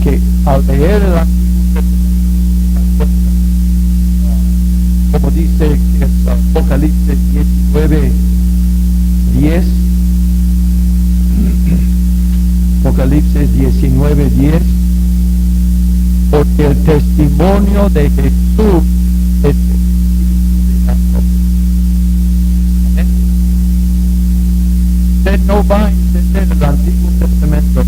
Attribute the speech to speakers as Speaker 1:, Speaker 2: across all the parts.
Speaker 1: que al leer el Antiguo Testamento, como dice que es Apocalipsis 19:10, Apocalipsis 19:10, porque el testimonio de Jesús es usted no va a entender el Antiguo Testamento.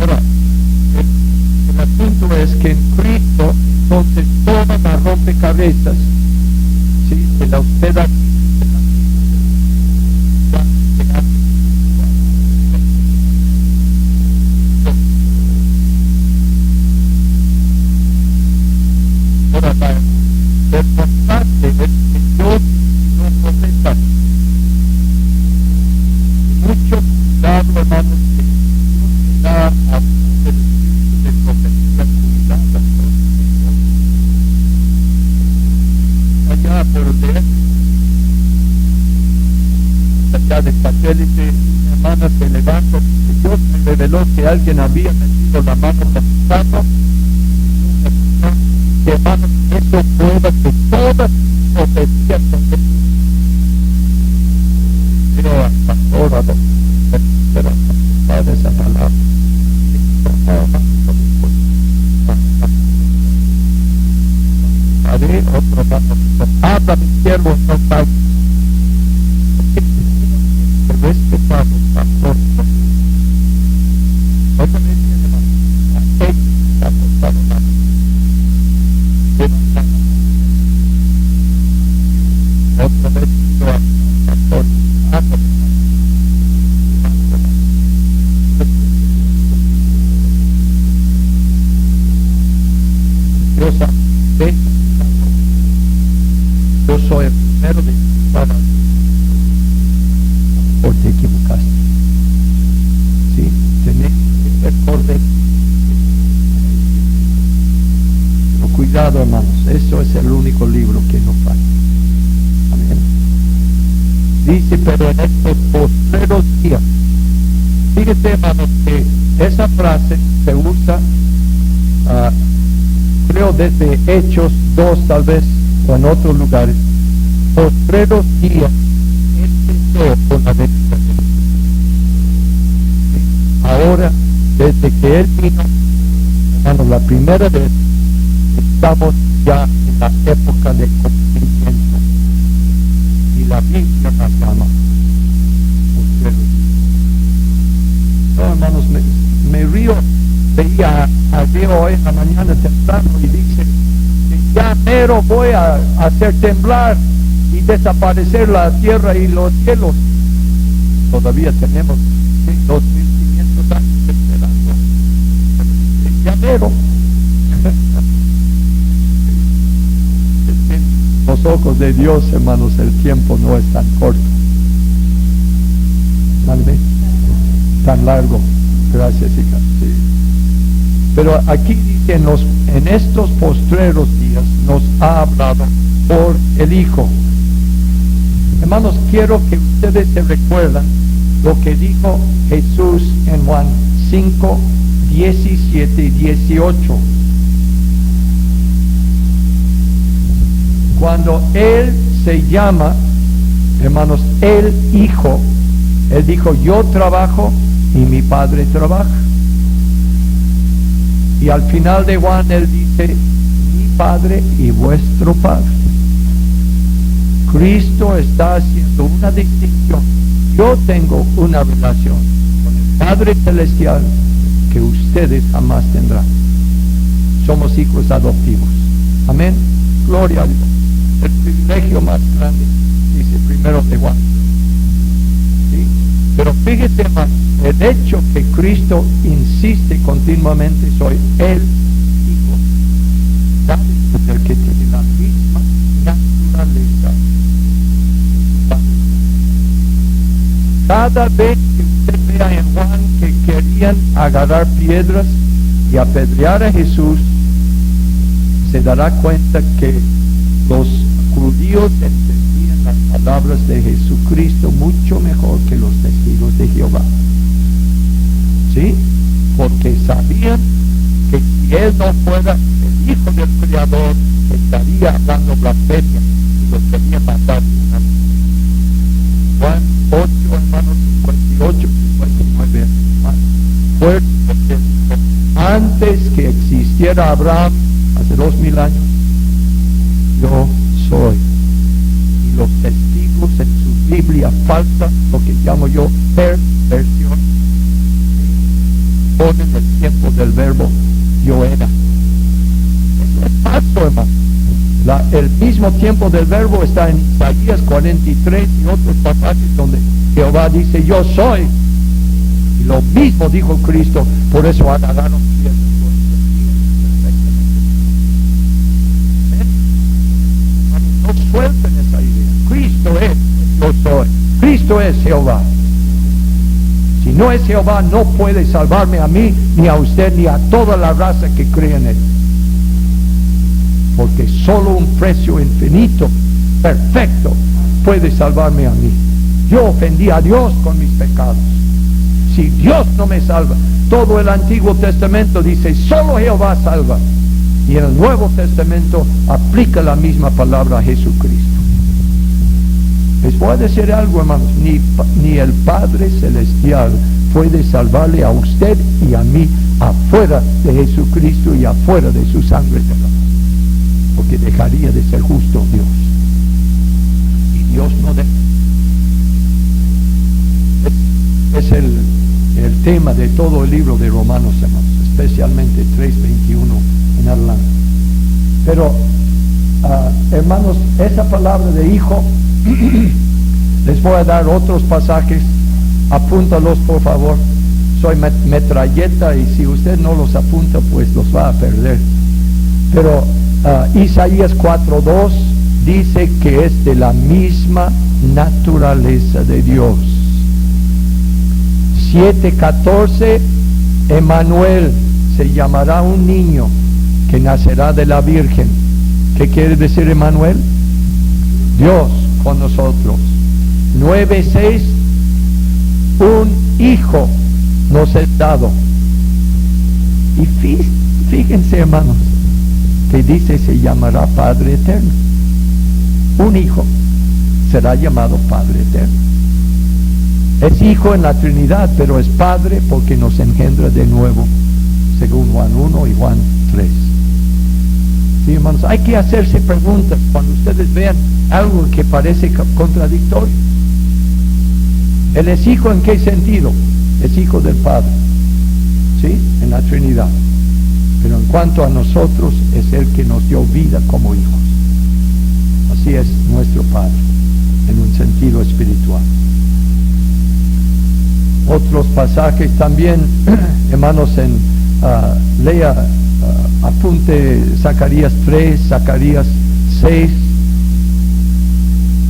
Speaker 1: Ahora, el asunto es que en Cristo, entonces, toda la rompecabezas, ¿sí?, de la usted aquí, el contraste es que Dios no profeta mucho cuidado, hermanos, que Dios da a el espíritu de profecía, cuidado allá por leer allá de satélite, hermanas, se levantó, Dios me reveló que alguien había metido la mano en su carro, que, hermanos, eso prueba que todas las profecías son de Dios. Pero al pastor, a los pero de esa palabra, haré otro rato, habla mi siervo, no tal, que respetado, pastor, otra vez, hermano, a él ha costado nada. Otra vez yo al pastor Dios sabe, yo soy el primero de para por te equivocaste, sí, tenés que ser correcto. Pero cuidado, hermanos, eso es el único libro que no falla. Amén. Dice, pero en estos postreros días, fíjate, hermanos, que esa frase se usa, creo desde Hechos 2 tal vez, o en otros lugares. Postreros días empezó con la venida de Jesús. Ahora, desde que Él vino, hermanos, la primera vez, estamos ya en la época de cumplimiento, y la Biblia nos llama postreros días. No, hermanos, me río. Veía ayer hoy en la mañana temprano y dice que ya mero voy a hacer temblar y desaparecer la tierra y los cielos. Todavía tenemos 2500 años esperando. Ya mero. Los ojos de Dios, hermanos, el tiempo no es tan corto. ¿Vale? Tan largo. Gracias, hija. Sí. Pero aquí dice, en estos postreros días nos ha hablado por el Hijo. Hermanos, quiero que ustedes se recuerdan lo que dijo Jesús en Juan 5, 17 y 18. Cuando Él se llama, hermanos, el Hijo, Él dijo, yo trabajo y mi Padre trabaja. Y al final de Juan Él dice, mi Padre y vuestro Padre. Cristo está haciendo una distinción. Yo tengo una relación con el Padre Celestial que ustedes jamás tendrán. Somos hijos adoptivos. Amén. Gloria a Dios. El privilegio más grande, dice primero de Juan. ¿Sí? Pero fíjese, hermano, el hecho que Cristo insiste continuamente, soy el Hijo, ¿sabe? Es el que tiene la misma naturaleza. Cada vez que usted vea en Juan que querían agarrar piedras y apedrear a Jesús, se dará cuenta que los judíos ellos entendían las palabras de Jesucristo mucho mejor que los testigos de Jehová. ¿Sí? Porque sabían que si él no fuera el Hijo del Creador, estaría hablando blasfemia y los quería matar. Juan 8, hermanos, 58, 59, fuerte, porque antes que existiera Abraham, hace 2000 años, yo soy. Y los testigos en su Biblia falsa, lo que llamo yo perversión, ponen el tiempo del verbo yo era. Eso es falso, hermano. El mismo tiempo del verbo está en Isaías 43 y otros pasajes donde Jehová dice yo soy. Y lo mismo dijo Cristo, por eso agarraron piedras. No suelten esa idea. Cristo es yo soy. Cristo es Jehová. Si no es Jehová, no puede salvarme a mí, ni a usted, ni a toda la raza que cree en él. Porque solo un precio infinito, perfecto, puede salvarme a mí. Yo ofendí a Dios con mis pecados. Si Dios no me salva, todo el Antiguo Testamento dice solo Jehová salva. Y en el Nuevo Testamento aplica la misma palabra a Jesucristo. Les voy a decir algo, hermanos, ni el Padre Celestial puede salvarle a usted y a mí afuera de Jesucristo y afuera de su sangre derramada, porque dejaría de ser justo Dios. Y Dios no deja. Es el tema de todo el libro de Romanos, hermanos, especialmente 3:21 en adelante. Pero, hermanos, esa palabra de hijo, les voy a dar otros pasajes, apúntalos por favor. Soy metralleta y si usted no los apunta, pues los va a perder. Pero Isaías 4:2 dice que es de la misma naturaleza de Dios. 7:14, Emmanuel, se llamará un niño que nacerá de la Virgen. ¿Qué quiere decir Emmanuel? Dios con nosotros. 9:6, un hijo nos es dado. Y fíjense, hermanos, que dice se llamará Padre Eterno. Un hijo será llamado Padre Eterno. Es hijo en la Trinidad, pero es Padre porque nos engendra de nuevo, según Juan 1 y Juan 3. Sí, hermanos, hay que hacerse preguntas cuando ustedes vean algo que parece contradictorio. Él es hijo ¿en qué sentido? Es hijo del Padre, ¿sí? En la Trinidad. Pero en cuanto a nosotros, es el que nos dio vida como hijos. Así es nuestro Padre, en un sentido espiritual. Otros pasajes también, hermanos, lea, apunte Zacarías 3, Zacarías 6,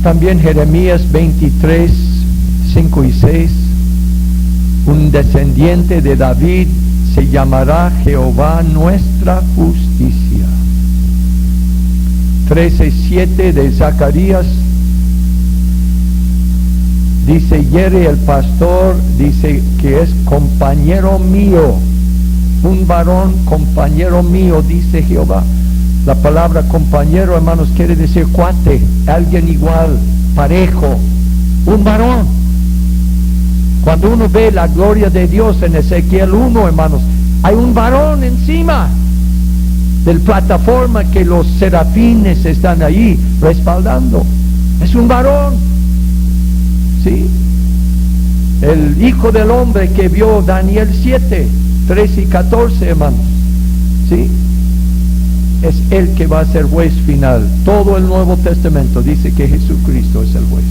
Speaker 1: también Jeremías 23, 5 y 6, un descendiente de David se llamará Jehová nuestra justicia. 13:7 de Zacarías dice, hiere el pastor, dice que es compañero mío, un varón compañero mío, dice Jehová. La palabra compañero, hermanos, quiere decir cuate, alguien igual, parejo, un varón. Cuando uno ve la gloria de Dios en Ezequiel 1, hermanos, hay un varón encima del plataforma que los serafines están ahí respaldando. Es un varón. ¿Sí? El Hijo del Hombre que vio Daniel 7, 13 y 14, hermanos. ¿Sí? Es el que va a ser juez final. Todo el Nuevo Testamento dice que Jesucristo es el juez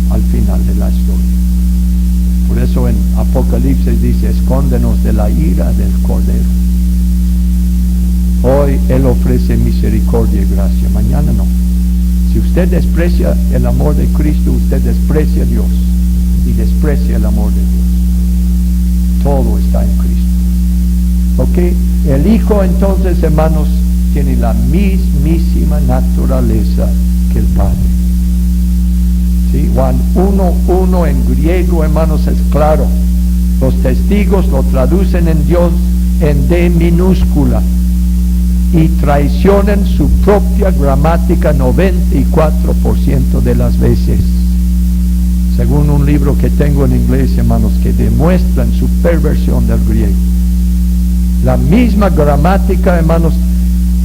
Speaker 1: al final de la historia. Por eso en Apocalipsis dice, escóndenos de la ira del Cordero. Hoy Él ofrece misericordia y gracia, mañana no. Si usted desprecia el amor de Cristo, usted desprecia a Dios y desprecia el amor de Dios. Todo está en Cristo. ¿Ok? El Hijo entonces, hermanos, tiene la mismísima naturaleza que el Padre. ¿Sí? Juan 1:1 en griego, hermanos, es claro. Los testigos lo traducen en Dios en D minúscula y traicionan su propia gramática 94% de las veces, según un libro que tengo en inglés, hermanos, que demuestran su perversión del griego. La misma gramática, hermanos.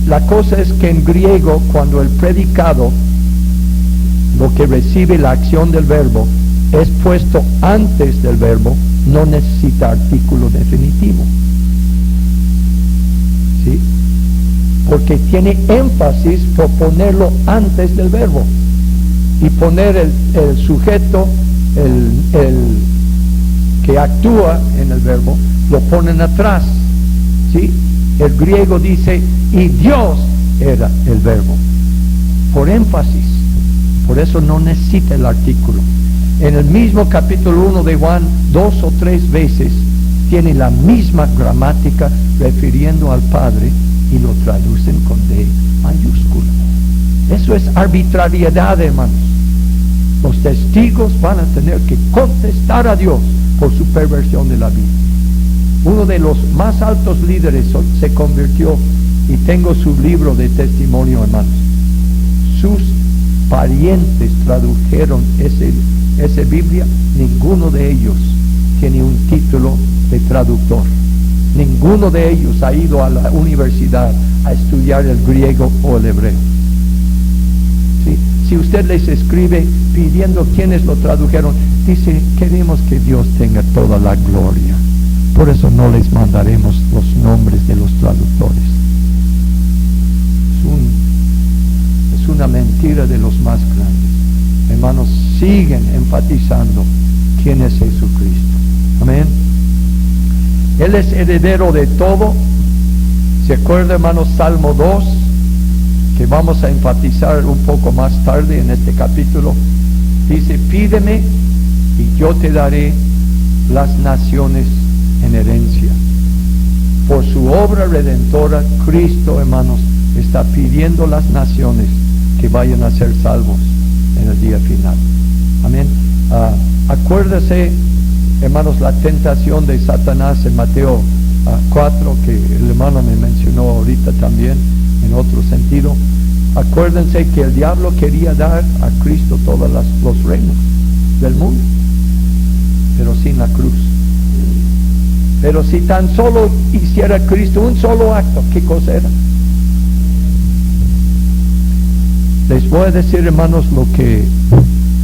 Speaker 1: La cosa es que en griego, cuando el predicado, lo que recibe la acción del verbo, es puesto antes del verbo, no necesita artículo definitivo. ¿Sí? Porque tiene énfasis por ponerlo antes del verbo. Y poner el sujeto, el que actúa en el verbo, lo ponen atrás. ¿Sí? El griego dice, y Dios era el verbo. Por énfasis. Por eso no necesita el artículo. En el mismo capítulo 1 de Juan, 2 o 3 veces, tiene la misma gramática refiriendo al Padre y lo traducen con D mayúscula. Eso es arbitrariedad, hermanos. Los testigos van a tener que contestar a Dios por su perversión de la vida. Uno de los más altos líderes se convirtió, y tengo su libro de testimonio, hermanos. Sus parientes tradujeron esa Biblia. Ninguno de ellos tiene un título de traductor. Ninguno de ellos ha ido a la universidad a estudiar el griego o el hebreo. ¿Sí? Si usted les escribe pidiendo quiénes lo tradujeron, dice, queremos que Dios tenga toda la gloria. Por eso no les mandaremos los nombres de los traductores. Es una mentira de los más grandes. Hermanos, siguen enfatizando quién es Jesucristo. Amén. Él es heredero de todo. ¿Se acuerda, hermanos, Salmo 2? Que vamos a enfatizar un poco más tarde en este capítulo. Dice, pídeme y yo te daré las naciones en herencia. Por su obra redentora, Cristo, hermanos, está pidiendo las naciones que vayan a ser salvos en el día final. Amén. Acuérdese, hermanos, la tentación de Satanás en Mateo 4, que el hermano me mencionó ahorita también en otro sentido. Acuérdense que el diablo quería dar a Cristo todos los reinos del mundo, pero sin la cruz. Pero si tan solo hiciera Cristo un solo acto, ¿qué cosa era? Les voy a decir, hermanos, lo que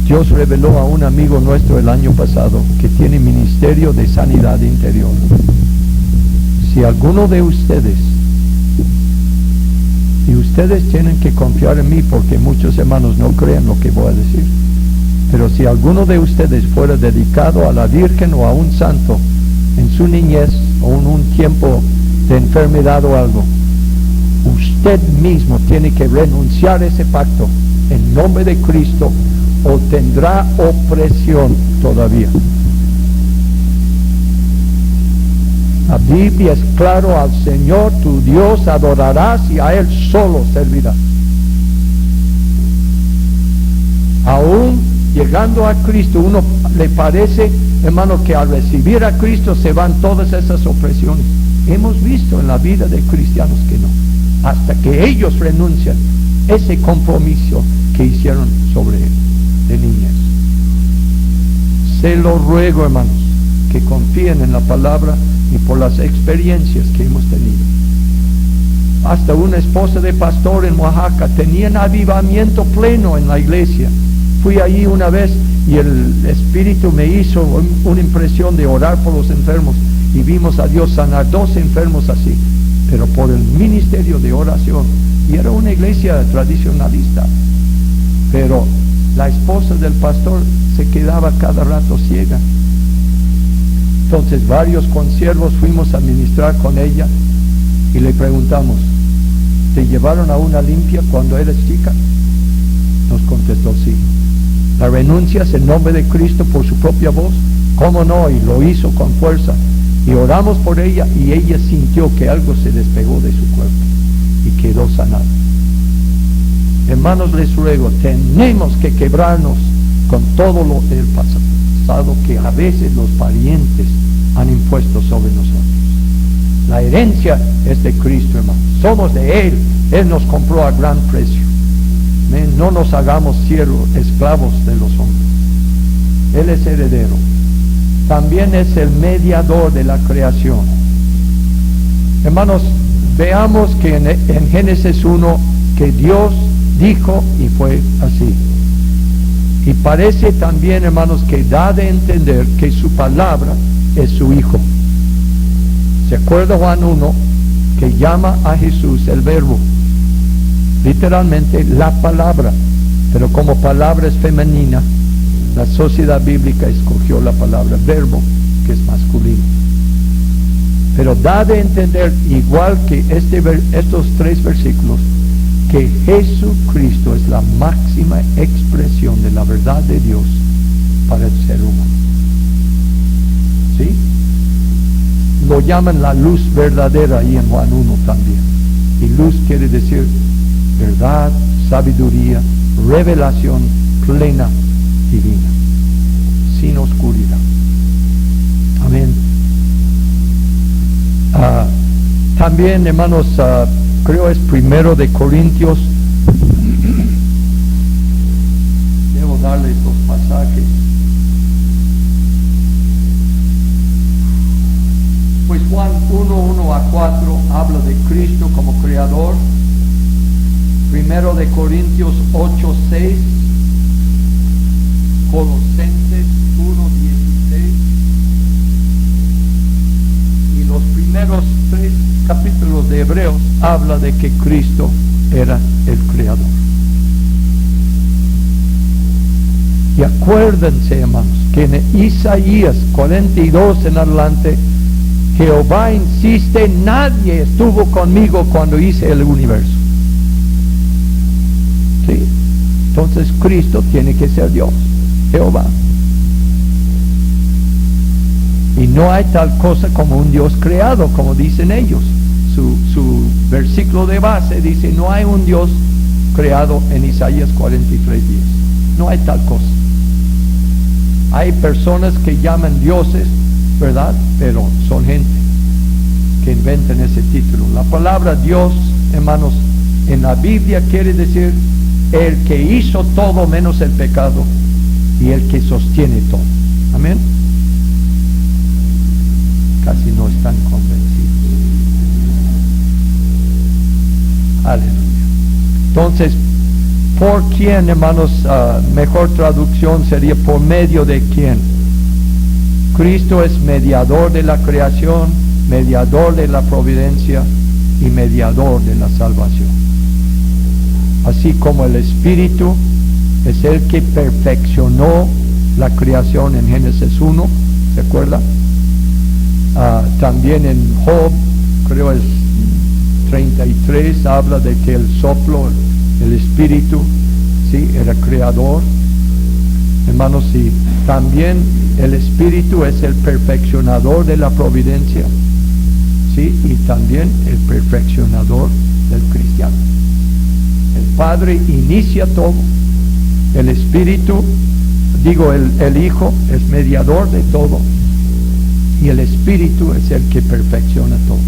Speaker 1: Dios reveló a un amigo nuestro el año pasado, que tiene ministerio de sanidad interior. Si alguno de ustedes, y ustedes tienen que confiar en mí, porque muchos hermanos no creen lo que voy a decir, pero si alguno de ustedes fuera dedicado a la Virgen o a un santo en su niñez o en un tiempo de enfermedad o algo, usted mismo tiene que renunciar a ese pacto en nombre de Cristo, o tendrá opresión todavía. La Biblia es claro: al Señor tu Dios adorarás y a Él solo servirás. Aún llegando a Cristo, uno le parece, hermano, que al recibir a Cristo se van todas esas opresiones. Hemos visto en la vida de cristianos que no, hasta que ellos renuncian ese compromiso que hicieron sobre Él de niñez. Se lo ruego, hermanos, que confíen en la palabra y por las experiencias que hemos tenido. Hasta una esposa de pastor en Oaxaca tenía un avivamiento pleno en la iglesia. Fui allí una vez y el Espíritu me hizo una impresión de orar por los enfermos, y vimos a Dios sanar 2 enfermos así, pero por el ministerio de oración. Y era una iglesia tradicionalista, pero la esposa del pastor se quedaba cada rato ciega. Entonces varios consiervos fuimos a ministrar con ella y le preguntamos, ¿te llevaron a una limpia cuando eres chica? Nos contestó, sí. ¿La renuncias en nombre de Cristo por su propia voz? ¿Cómo no? Y lo hizo con fuerza. Y oramos por ella y ella sintió que algo se despegó de su cuerpo y quedó sanada. hermanos, les ruego, tenemos que quebrarnos con todo lo del pasado que a veces los parientes han impuesto sobre nosotros. La herencia es de Cristo, hermanos. Somos de Él. Él nos compró a gran precio. No nos hagamos siervos, esclavos de los hombres. Él es heredero. También es el mediador de la creación. Hermanos, veamos que en Génesis 1 que Dios dijo y fue así. Y parece también, hermanos, que da de entender que su palabra es su Hijo. ¿Se acuerda Juan 1 que llama a Jesús el verbo? Literalmente la palabra, pero como palabra es femenina, la sociedad bíblica escogió la palabra verbo, que es masculino. Pero da de entender, igual que estos 3 versículos, que Jesucristo es la máxima expresión de la verdad de Dios para el ser humano. ¿Sí? Lo llaman la luz verdadera ahí en Juan 1 también. Y luz quiere decir verdad, sabiduría, revelación plena, divina, sin oscuridad. Amén. También, hermanos, creo es 1 de Corintios. Debo darles estos pasajes. Pues Juan 1:1-4 habla de Cristo como creador. 1 de Corintios 8:6, Colosenses 1:16, y los primeros 3 capítulos de Hebreos habla de que Cristo era el creador. Y acuérdense, hermanos, que en Isaías 42 en adelante, Jehová insiste, nadie estuvo conmigo cuando hice el universo. ¿Sí? Entonces Cristo tiene que ser Dios, Jehová. Y no hay tal cosa como un Dios creado, como dicen ellos. Su versículo de base dice, no hay un Dios creado en Isaías 43:10. No hay tal cosa. Hay personas que llaman dioses, ¿verdad? Pero son gente que inventan ese título. La palabra Dios, hermanos, en la Biblia quiere decir el que hizo todo menos el pecado y el que sostiene todo. Amén. Casi no están convencidos. Aleluya. Entonces, ¿por quién, hermanos? Mejor traducción sería por medio de quién. Cristo es mediador de la creación, mediador de la providencia y mediador de la salvación. Así como el Espíritu es el que perfeccionó la creación en Génesis 1, ¿se acuerda? También en Job, creo es 33, habla de que el soplo, el Espíritu, ¿sí?, era creador. Hermanos, sí, también el Espíritu es el perfeccionador de la providencia, ¿sí?, y también el perfeccionador del cristiano. El Padre inicia todo, el Espíritu, el Hijo es mediador de todo, y el Espíritu es el que perfecciona todo.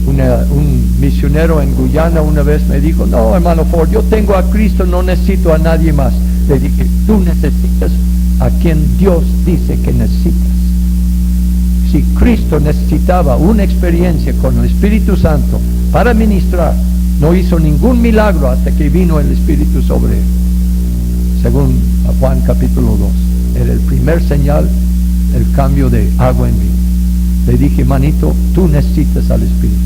Speaker 1: Un misionero en Guyana una vez me dijo, no, hermano Ford, yo tengo a Cristo, no necesito a nadie más. Le dije, tú necesitas a quien Dios dice que necesitas. Si Cristo necesitaba una experiencia con el Espíritu Santo para ministrar, no hizo ningún milagro hasta que vino el Espíritu sobre él. Según Juan capítulo 2, era el primer señal, el cambio de agua en vino. Le dije, manito, tú necesitas al Espíritu.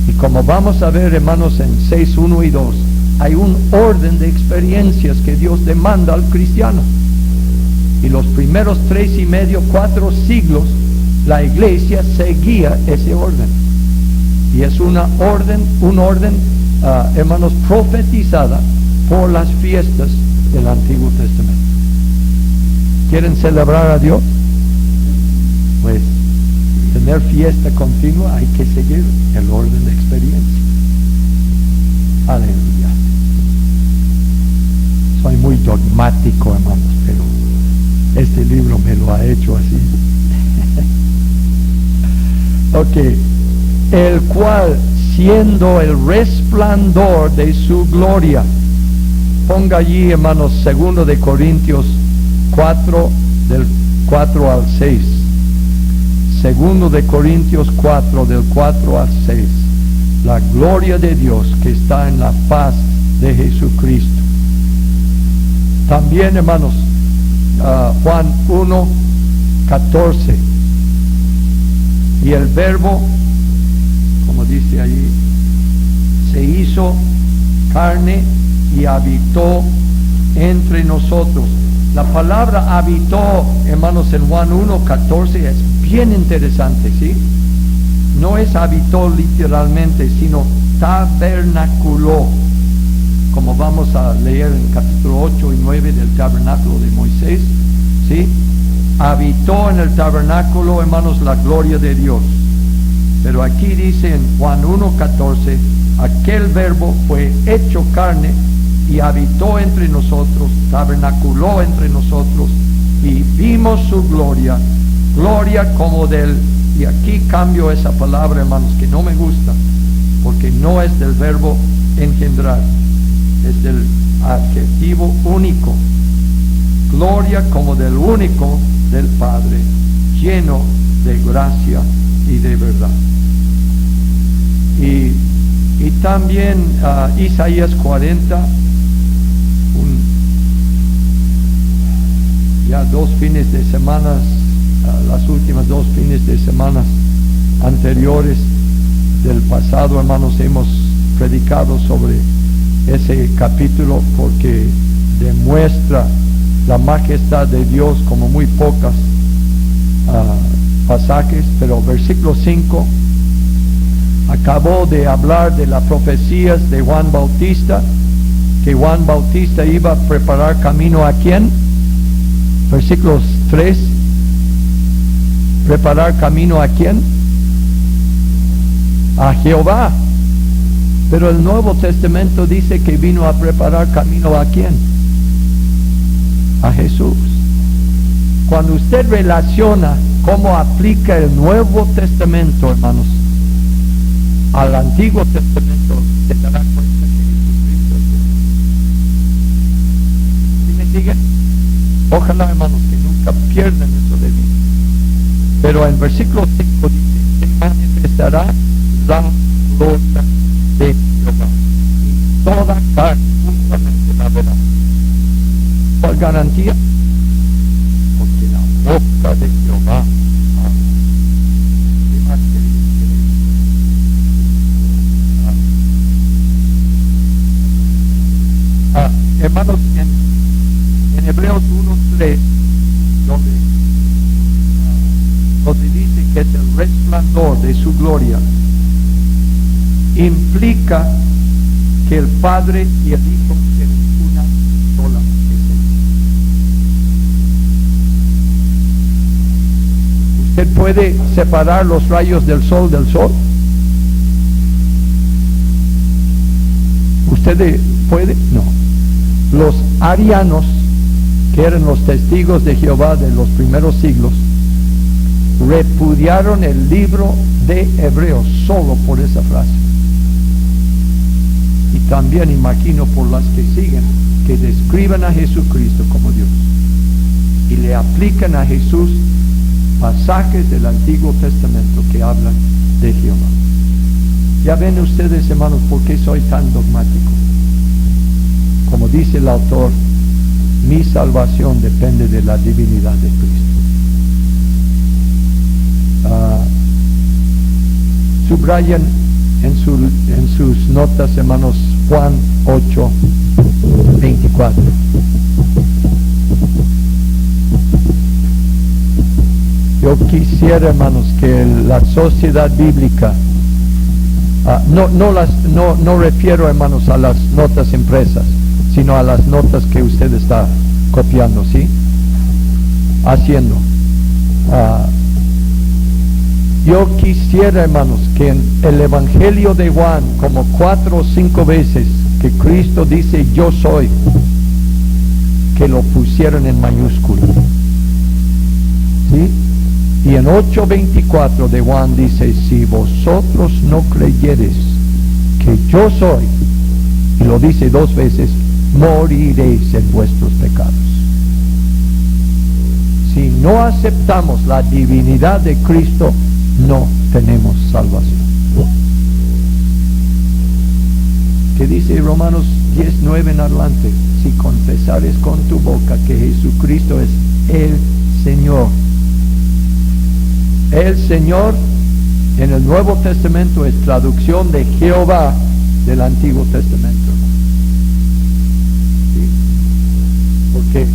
Speaker 1: Y como vamos a ver, hermanos, en 6:1 y 2, hay un orden de experiencias que Dios demanda al cristiano. Y los primeros 4 siglos, la iglesia seguía ese orden. Y es un orden, hermanos, profetizada por las fiestas del Antiguo Testamento. ¿Quieren celebrar a Dios? Pues tener fiesta continua, hay que seguir el orden de experiencia. Aleluya. dogmático, hermanos, pero este libro me lo ha hecho así. Ok, el cual, siendo el resplandor de su gloria, ponga allí, hermanos, 2 de Corintios 4, del 4 al 6. 2 de Corintios 4, del 4 al 6. La gloria de Dios que está en la faz de Jesucristo. También, hermanos, Juan 1, 14. Y el verbo, como dice allí, se hizo carne y habitó entre nosotros. La palabra habitó, hermanos, en Juan 1, 14 es bien interesante, ¿sí? No es habitó literalmente, sino tabernaculó, como vamos a leer en capítulo 8 y 9 del tabernáculo de Moisés, ¿sí? Habitó en el tabernáculo, hermanos, la gloria de Dios. Pero aquí dice en Juan 1:14, aquel verbo fue hecho carne y habitó entre nosotros, tabernaculó entre nosotros, y vimos su gloria, gloria como del, y aquí cambio esa palabra, hermanos, que no me gusta, porque no es del verbo engendrar, es del adjetivo único, gloria como del único del Padre, lleno de gracia y de verdad. Y también Isaías 40, ya 2 fines de semana, las últimas 2 fines de semana anteriores del pasado, hermanos, hemos predicado sobre ese capítulo porque demuestra la majestad de Dios como muy pocas pasajes. Pero versículo 5 acabó de hablar de las profecías de Juan Bautista, que Juan Bautista iba a preparar camino ¿a quién? Versículos 3, preparar camino ¿a quién? A Jehová. Pero el Nuevo Testamento dice que vino a preparar camino ¿a quién? A Jesús. Cuando usted relaciona cómo aplica el Nuevo Testamento, hermanos, al Antiguo Testamento, se dará cuenta que Jesucristo es Dios. ¿Sí me siguen? Ojalá, hermanos, que nunca pierdan eso de vista. Pero en versículo 5 dice, se manifestará la gloria de Jehová, y toda carne justamente la verá. ¿Cuál garantía? Porque la boca de Jehová habla. ¿Qué más queridos? Hermanos, en Hebreos 1:3, donde dice que es el resplandor de su gloria, implica que el Padre y el Hijo tienen una sola esencia. ¿Usted puede separar los rayos del sol? ¿Usted puede? No. Los arianos, que eran los testigos de Jehová de los primeros siglos, repudiaron el libro de Hebreos solo por esa frase. Y también imagino por las que siguen, que describen a Jesucristo como Dios y le aplican a Jesús pasajes del Antiguo Testamento que hablan de Jehová. Ya ven ustedes, hermanos, por qué soy tan dogmático. Como dice el autor, mi salvación depende de la divinidad de Cristo. Subrayan en sus notas, hermanos, Juan 8, 24. Yo quisiera, hermanos, que la sociedad bíblica, no refiero, hermanos, a las notas impresas, sino a las notas que usted está copiando, ¿sí? Haciendo. Yo quisiera, hermanos, que en el Evangelio de Juan, como 4 o 5 veces que Cristo dice yo soy, que lo pusieron en mayúscula. ¿Sí? Y en 8:24 de Juan dice, si vosotros no creyereis que yo soy, y lo dice 2 veces, moriréis en vuestros pecados. Si no aceptamos la divinidad de Cristo, no tenemos salvación. ¿Qué dice Romanos 10:9 en adelante? Si confesares con tu boca que Jesucristo es el Señor. El Señor en el Nuevo Testamento es traducción de Jehová del Antiguo Testamento. ¿Sí? Porque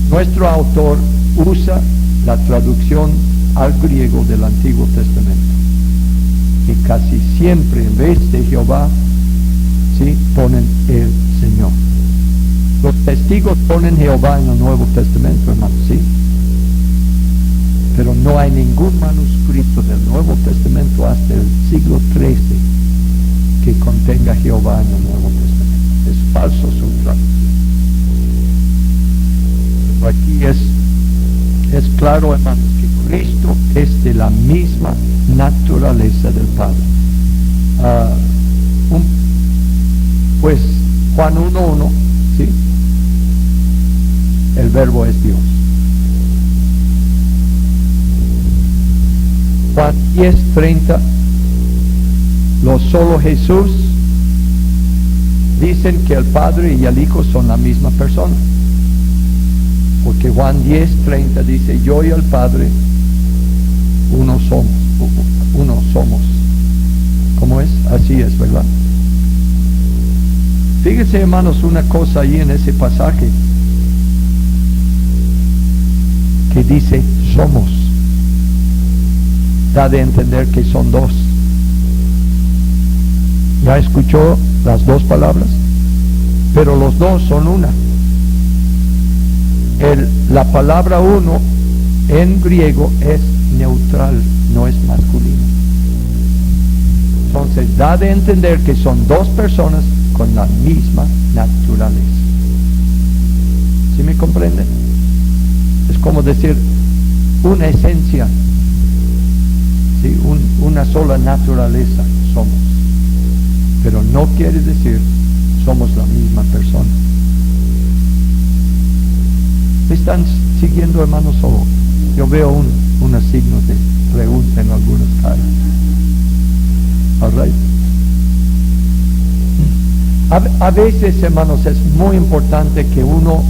Speaker 1: nuestro autor usa la traducción al griego del Antiguo Testamento. Y casi siempre en vez de Jehová, ¿sí?, ponen el Señor. Los testigos ponen Jehová en el Nuevo Testamento, hermanos, ¿sí? Pero no hay ningún manuscrito del Nuevo Testamento hasta el siglo XIII que contenga Jehová en el Nuevo Testamento. Es falso su traducción. Pero aquí es claro, hermanos, que Cristo es de la misma naturaleza del Padre. Pues Juan 1:1, ¿sí? El verbo es Dios. Juan 10:30, lo solo Jesús, dicen que el Padre y el Hijo son la misma persona. Porque Juan 10:30 dice, yo y el Padre uno somos. ¿Cómo es? Así es, ¿verdad? Fíjense, hermanos, una cosa ahí en ese pasaje que dice somos. Da de entender que son dos. ¿Ya escuchó las dos palabras? Pero los dos son una. La palabra uno en griego es neutral, no es masculino. Entonces da de entender que son dos personas con la misma naturaleza. ¿Sí me comprenden? Es como decir una esencia, ¿sí? Una sola naturaleza somos, pero no quiere decir somos la misma persona. ¿Me están siguiendo, hermanos? O yo veo unos signos de pregunta en algunas caras. All right. A veces, hermanos, es muy importante que uno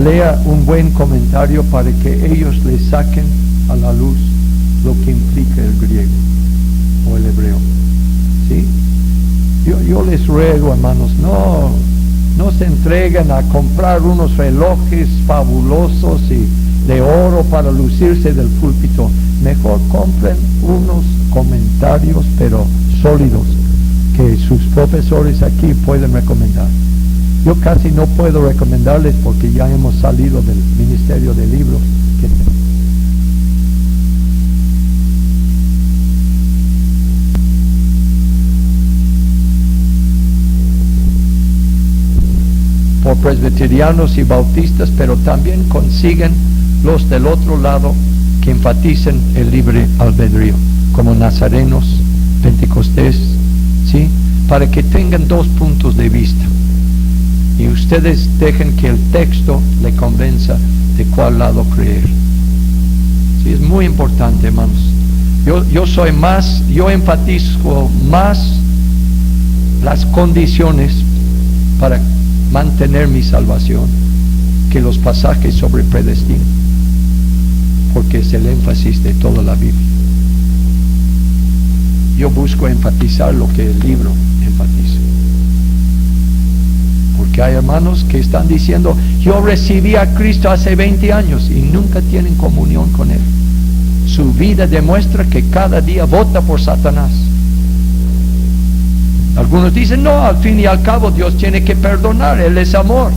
Speaker 1: lea un buen comentario para que ellos le saquen a la luz lo que implica el griego o el hebreo. ¿Sí? Yo les ruego, hermanos, no se entreguen a comprar unos relojes fabulosos y de oro para lucirse del púlpito. Mejor compren unos comentarios, pero sólidos, que sus profesores aquí pueden recomendar. Yo casi no puedo recomendarles porque ya hemos salido del ministerio de libros. Por presbiterianos y bautistas, pero también consiguen los del otro lado que enfaticen el libre albedrío, como nazarenos, pentecostés, ¿sí? Para que tengan dos puntos de vista y ustedes dejen que el texto le convenza de cuál lado creer. Sí, es muy importante, hermanos. Yo enfatizo más las condiciones para mantener mi salvación que los pasajes sobre predestino, porque es el énfasis de toda la Biblia. Yo busco enfatizar lo que el libro enfatiza, porque hay hermanos que están diciendo yo recibí a Cristo hace 20 años y nunca tienen comunión con Él. Su vida demuestra que cada día vota por Satanás. Algunos dicen no, al fin y al cabo Dios tiene que perdonar, Él es amor.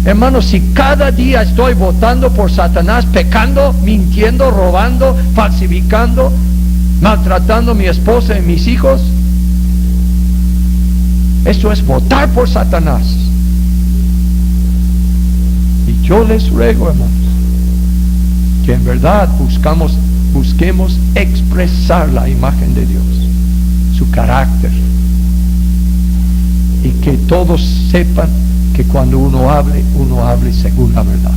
Speaker 1: Hermanos, si cada día estoy votando por Satanás, pecando, mintiendo, robando, falsificando, maltratando a mi esposa y mis hijos, eso es votar por Satanás. Yo les ruego, hermanos, que en verdad busquemos expresar la imagen de Dios, su carácter, y que todos sepan que cuando uno hable según la verdad.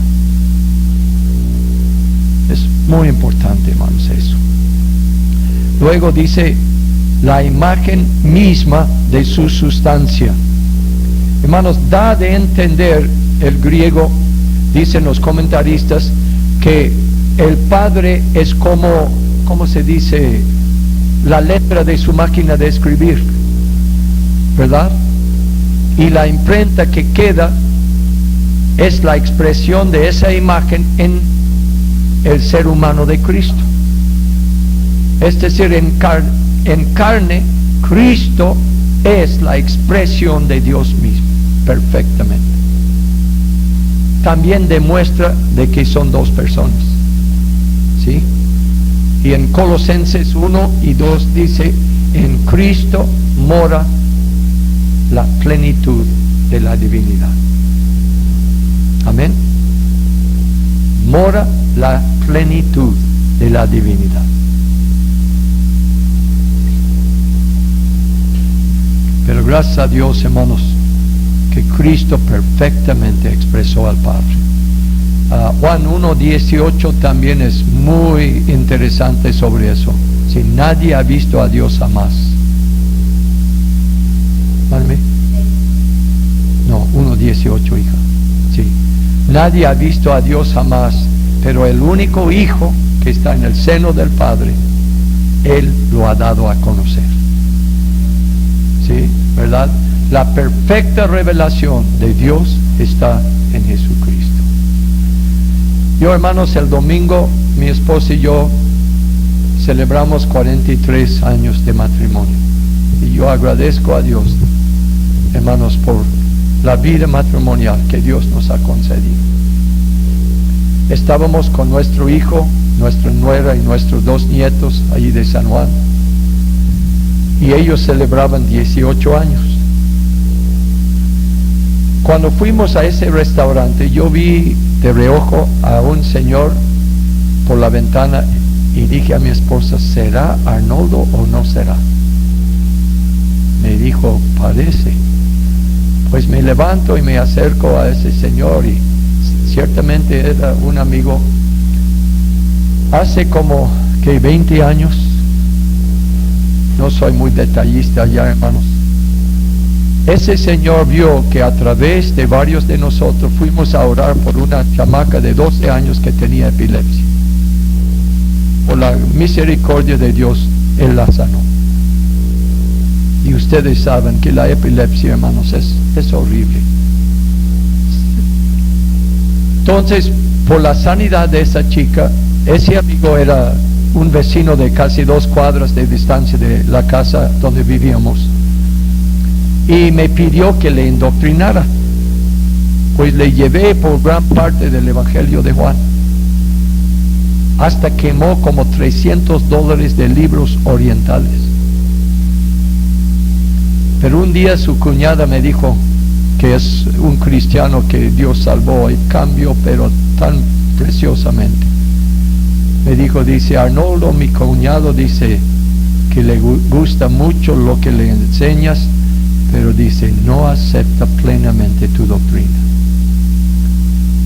Speaker 1: Es muy importante, hermanos, eso. Luego dice la imagen misma de su sustancia. Hermanos, da de entender el griego, dicen los comentaristas, que el Padre es como, ¿cómo se dice? La letra de su máquina de escribir, ¿verdad? Y la imprenta que queda es la expresión de esa imagen en el ser humano de Cristo. Es decir, en carne, Cristo es la expresión de Dios mismo, perfectamente. También demuestra de que son dos personas, ¿sí? Y en Colosenses 1 y 2 dice, en Cristo mora la plenitud de la divinidad. Amén. Mora la plenitud de la divinidad. Pero gracias a Dios, hermanos, que Cristo perfectamente expresó al Padre. Juan 1:18 también es muy interesante sobre eso. Si nadie ha visto a Dios jamás. ¿Vale? No, 1:18, hija. Sí. Nadie ha visto a Dios jamás, pero el único Hijo que está en el seno del Padre, Él lo ha dado a conocer. ¿Sí? ¿Verdad? La perfecta revelación de Dios está en Jesucristo. Yo, hermanos, el domingo mi esposa y yo celebramos 43 años de matrimonio. Y yo agradezco a Dios, hermanos, por la vida matrimonial que Dios nos ha concedido. Estábamos con nuestro hijo, nuestra nuera y nuestros 2 nietos allí de San Juan. Y ellos celebraban 18 años. Cuando fuimos a ese restaurante, yo vi de reojo a un señor por la ventana y dije a mi esposa, ¿será Arnoldo o no será? Me dijo, parece. Pues me levanto y me acerco a ese señor y ciertamente era un amigo. Hace como que 20 años, no soy muy detallista ya, hermanos, ese señor vio que a través de varios de nosotros fuimos a orar por una chamaca de 12 años que tenía epilepsia. Por la misericordia de Dios, Él la sanó. Y ustedes saben que la epilepsia, hermanos, es horrible. Entonces, por la sanidad de esa chica, ese amigo era un vecino de casi 2 cuadras de distancia de la casa donde vivíamos. Y me pidió que le indoctrinara. Pues le llevé por gran parte del Evangelio de Juan. Hasta quemó como $300 de libros orientales. Pero un día su cuñada me dijo que es un cristiano que Dios salvó y cambió, pero tan preciosamente. Me dijo, dice, Arnoldo, mi cuñado, dice que le gusta mucho lo que le enseñas, pero dice, no acepta plenamente tu doctrina.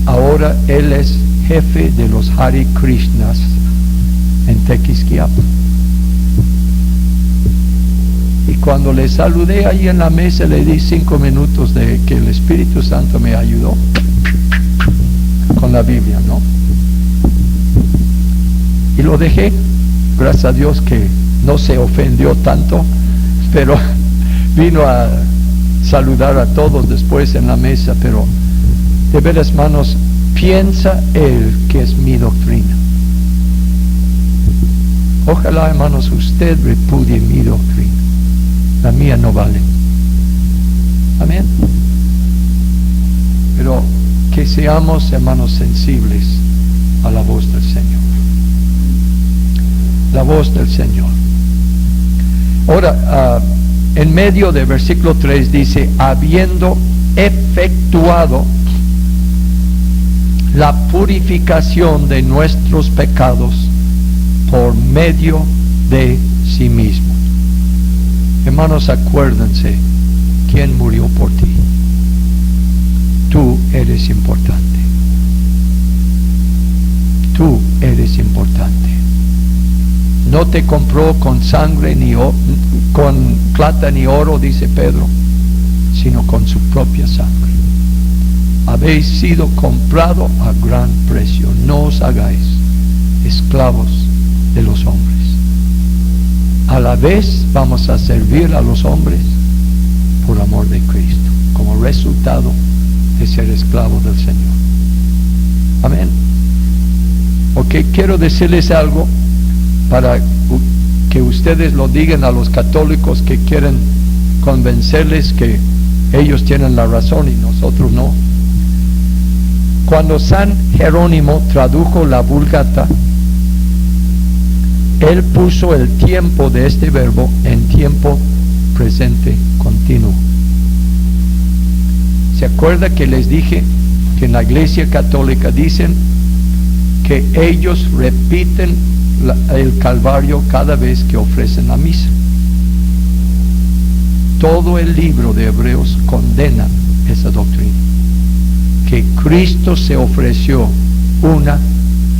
Speaker 1: Ahora él es jefe de los Hare Krishnas en Tequisquiapan. Y cuando le saludé ahí en la mesa, le di 5 minutos de que el Espíritu Santo me ayudó con la Biblia, ¿no? Y lo dejé, gracias a Dios que no se ofendió tanto, pero vino a saludar a todos después en la mesa. Pero de veras, hermanos, piensa él que es mi doctrina. Ojalá, hermanos, usted repudie mi doctrina. La mía no vale. Amén. Pero que seamos, hermanos, sensibles a la voz del Señor. La voz del Señor. Ahora, en medio del versículo 3 dice, habiendo efectuado la purificación de nuestros pecados por medio de sí mismo. Hermanos, acuérdense quién murió por ti. Tú eres importante. Tú eres importante. No te compró con sangre ni con plata ni oro, dice Pedro, sino con su propia sangre. Habéis sido comprado a gran precio. No os hagáis esclavos de los hombres. A la vez vamos a servir a los hombres por amor de Cristo, como resultado de ser esclavos del Señor. Amén. Ok, quiero decirles algo para que ustedes lo digan a los católicos que quieren convencerles que ellos tienen la razón y nosotros no. Cuando San Jerónimo tradujo la Vulgata, él puso el tiempo de este verbo en tiempo presente continuo. ¿Se acuerda que les dije que en la Iglesia Católica dicen que ellos repiten el Calvario cada vez que ofrecen la misa? Todo el libro de Hebreos condena esa doctrina, que Cristo se ofreció una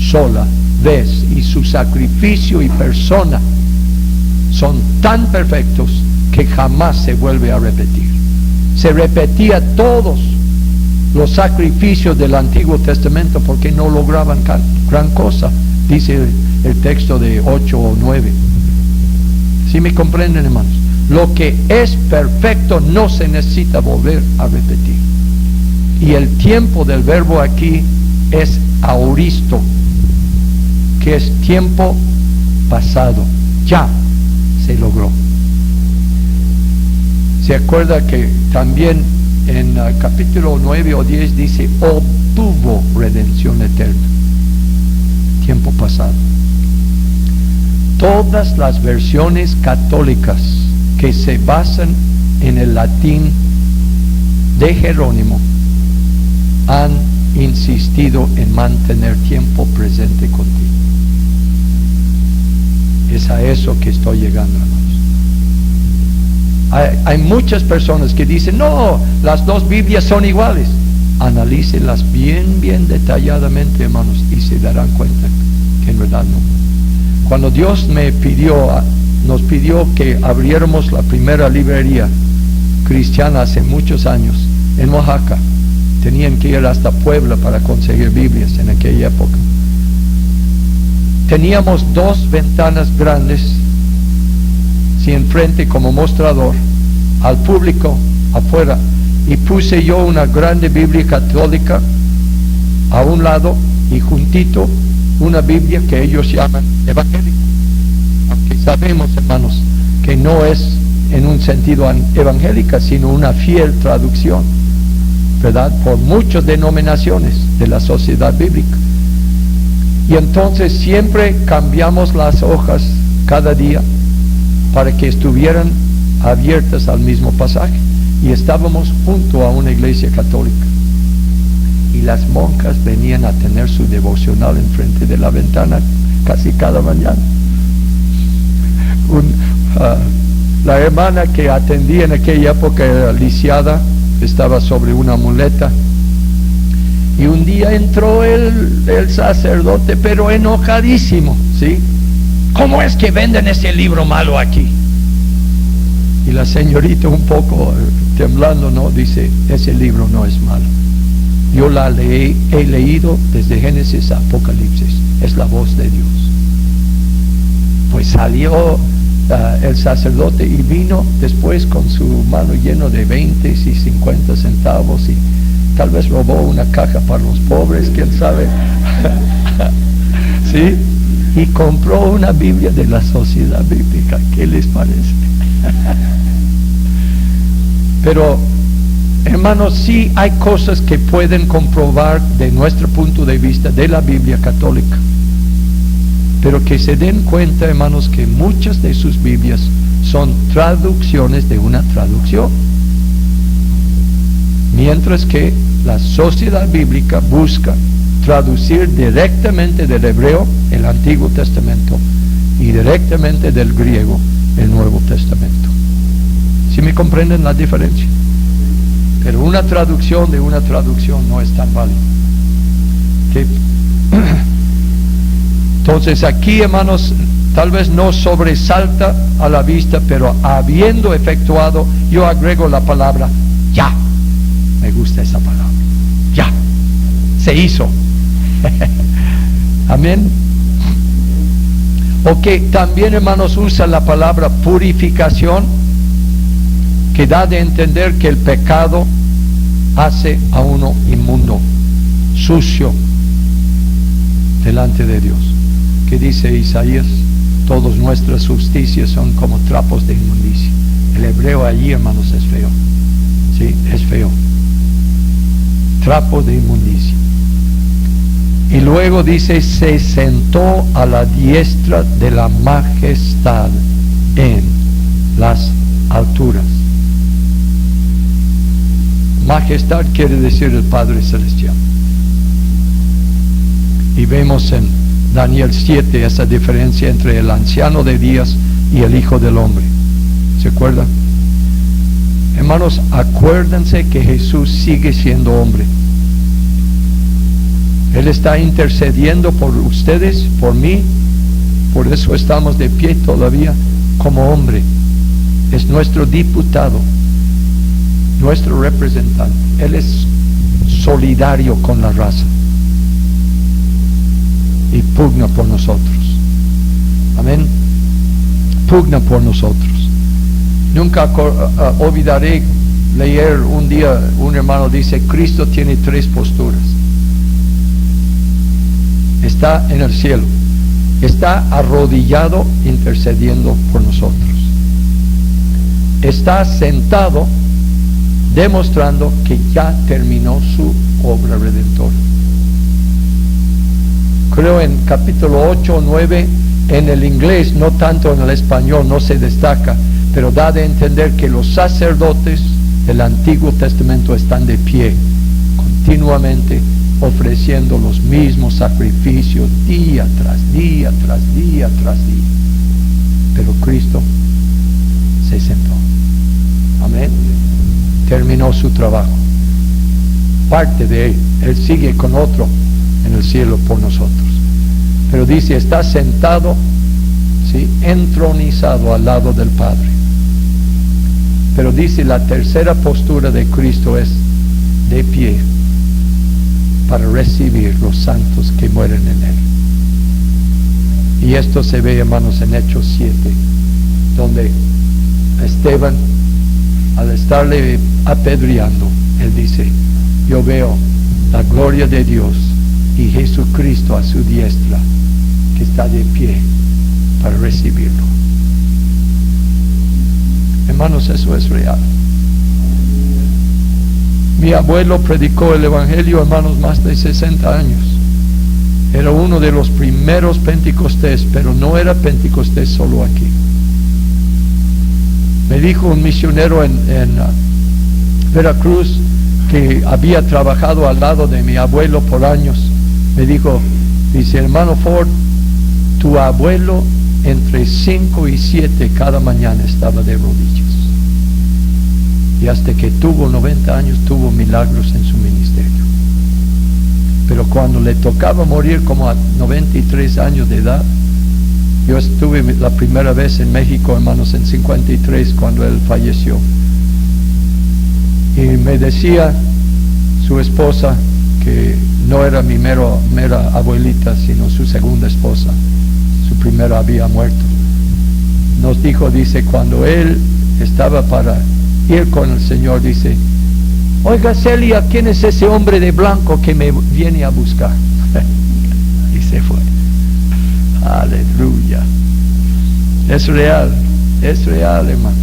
Speaker 1: sola vez y su sacrificio y persona son tan perfectos que jamás se vuelve a repetir. Se repetía todos los sacrificios del Antiguo Testamento porque no lograban gran cosa, dice el texto de 8 o 9. ¿Sí me comprenden, hermanos? Lo que es perfecto no se necesita volver a repetir. Y el tiempo del verbo aquí es auristo, que es tiempo pasado. Ya se logró. ¿Se acuerda que también en capítulo 9 o 10 dice obtuvo redención eterna? Tiempo pasado. Todas las versiones católicas que se basan en el latín de Jerónimo han insistido en mantener tiempo presente contigo. Es a eso que estoy llegando, hermanos. Hay muchas personas que dicen, no, las dos Biblias son iguales. Analícenlas bien detalladamente, hermanos, y se darán cuenta que en verdad no. Cuando Dios nos pidió que abriéramos la primera librería cristiana hace muchos años en Oaxaca, tenían que ir hasta Puebla para conseguir Biblias en aquella época. Teníamos dos ventanas grandes, sí, enfrente como mostrador al público afuera, y puse yo una grande Biblia católica a un lado y juntito una Biblia que ellos llaman evangélica, aunque sabemos, hermanos, que no es en un sentido evangélica, sino una fiel traducción, ¿verdad?, por muchas denominaciones de la sociedad bíblica. Y entonces siempre cambiamos las hojas cada día para que estuvieran abiertas al mismo pasaje, y estábamos junto a una iglesia católica y las monjas venían a tener su devocional enfrente de la ventana casi cada mañana. La hermana que atendía en aquella época era lisiada, estaba sobre una muleta, y un día entró el sacerdote, pero enojadísimo, ¿sí? ¿Cómo es que venden ese libro malo aquí? Y la señorita, un poco temblando, ¿no?, dice, ese libro no es malo. Yo he leído desde Génesis a Apocalipsis, es la voz de Dios. Pues salió el sacerdote y vino después con su mano lleno de 20 y 50 centavos, y tal vez robó una caja para los pobres, quién sabe. ¿Sí? Y compró una Biblia de la Sociedad Bíblica. ¿Qué les parece? Pero, hermanos, sí hay cosas que pueden comprobar de nuestro punto de vista de la Biblia católica, pero que se den cuenta, hermanos, que muchas de sus Biblias son traducciones de una traducción, mientras que la sociedad bíblica busca traducir directamente del hebreo el Antiguo Testamento y directamente del griego el Nuevo Testamento. ¿Sí me comprenden la diferencia? Pero una traducción de una traducción no es tan válida. ¿Okay? Entonces aquí, hermanos, tal vez no sobresalta a la vista, pero habiendo efectuado, yo agrego la palabra ya. Me gusta esa palabra. Ya. Se hizo. Amén. Ok, también, hermanos, usa la palabra purificación, que da de entender que el pecado hace a uno inmundo, sucio delante de Dios. ¿Qué dice Isaías? Todas nuestras justicias son como trapos de inmundicia. El hebreo allí, hermanos, es feo. Sí, es feo. Trapo de inmundicia. Y luego dice, se sentó a la diestra de la majestad en las alturas. Majestad quiere decir el Padre Celestial. Y vemos en Daniel 7 esa diferencia entre el anciano de días y el Hijo del Hombre. ¿Se acuerdan? Hermanos, acuérdense que Jesús sigue siendo hombre. Él está intercediendo por ustedes, por mí. Por eso estamos de pie todavía como hombre. Es nuestro diputado, nuestro representante. Él es solidario con la raza y pugna por nosotros. Amén. Pugna por nosotros. Nunca olvidaré leer un día, un hermano dice, Cristo tiene 3 posturas. Está en el cielo, está arrodillado intercediendo por nosotros, está sentado demostrando que ya terminó su obra redentora. Creo en capítulo 8 o 9, en el inglés, no tanto en el español, no se destaca, pero da de entender que los sacerdotes del Antiguo Testamento están de pie continuamente, ofreciendo los mismos sacrificios día tras día, tras día, tras día. Pero Cristo se sentó. Amén. Terminó su trabajo. Parte de él. Él sigue con otro en el cielo por nosotros. Pero dice, está sentado, ¿sí?, entronizado al lado del Padre. Pero dice, la tercera postura de Cristo es de pie, para recibir los santos que mueren en él. Y esto se ve, hermanos, en Hechos 7, donde Esteban, al estarle apedreando, él dice, yo veo la gloria de Dios y Jesucristo a su diestra, que está de pie para recibirlo. Hermanos, eso es real. Mi abuelo predicó el Evangelio, hermanos, más de 60 años. Era uno de los primeros Pentecostés, pero no era Pentecostés solo aquí. Me dijo un misionero en Veracruz, que había trabajado al lado de mi abuelo por años. Me dijo, dice, hermano Ford, tu abuelo entre 5 y 7 cada mañana estaba de rodillas. Y hasta que tuvo 90 años, tuvo milagros en su ministerio. Pero cuando le tocaba morir, como a 93 años de edad, yo estuve la primera vez en México, hermanos, en 53, cuando él falleció. Y me decía su esposa, que no era mi mera abuelita, sino su segunda esposa. Su primera había muerto. Nos dijo, dice, cuando él estaba para ir con el Señor, dice, oiga, Celia, ¿quién es ese hombre de blanco que me viene a buscar? Y se fue. Aleluya. Es real, hermanos,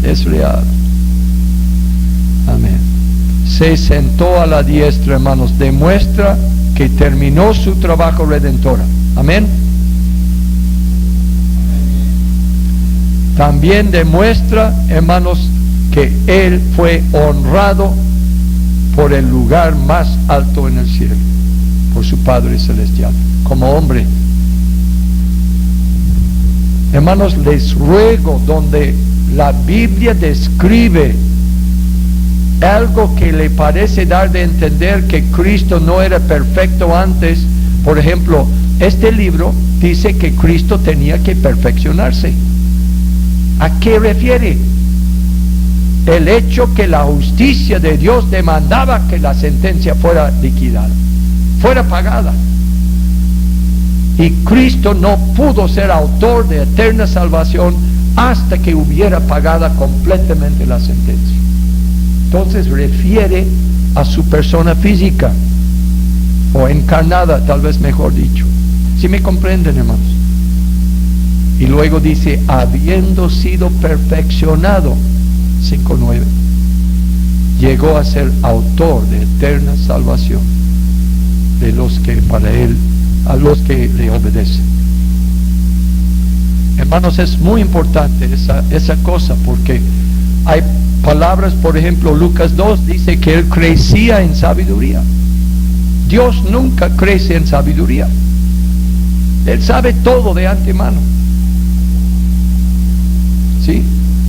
Speaker 1: es real. Amén. Se sentó a la diestra, hermanos, demuestra que terminó su trabajo redentor. Amén. También demuestra, hermanos, que él fue honrado por el lugar más alto en el cielo, por su Padre Celestial, como hombre. Hermanos, les ruego, donde la Biblia describe algo que le parece dar de entender que Cristo no era perfecto antes, por ejemplo, este libro dice que Cristo tenía que perfeccionarse. ¿A qué refiere? El hecho que la justicia de Dios demandaba que la sentencia fuera liquidada, fuera pagada. Y Cristo no pudo ser autor de eterna salvación hasta que hubiera pagada completamente la sentencia. Entonces refiere a su persona física, o encarnada, tal vez mejor dicho. ¿Sí me comprenden, hermanos? Y luego dice, habiendo sido perfeccionado, 5:9, llegó a ser autor de eterna salvación de los que para él, a los que le obedecen. Hermanos, es muy importante esa cosa, porque hay palabras, por ejemplo, Lucas 2 dice que él crecía en sabiduría. Dios nunca crece en sabiduría. Él sabe todo de antemano. ¿Sí?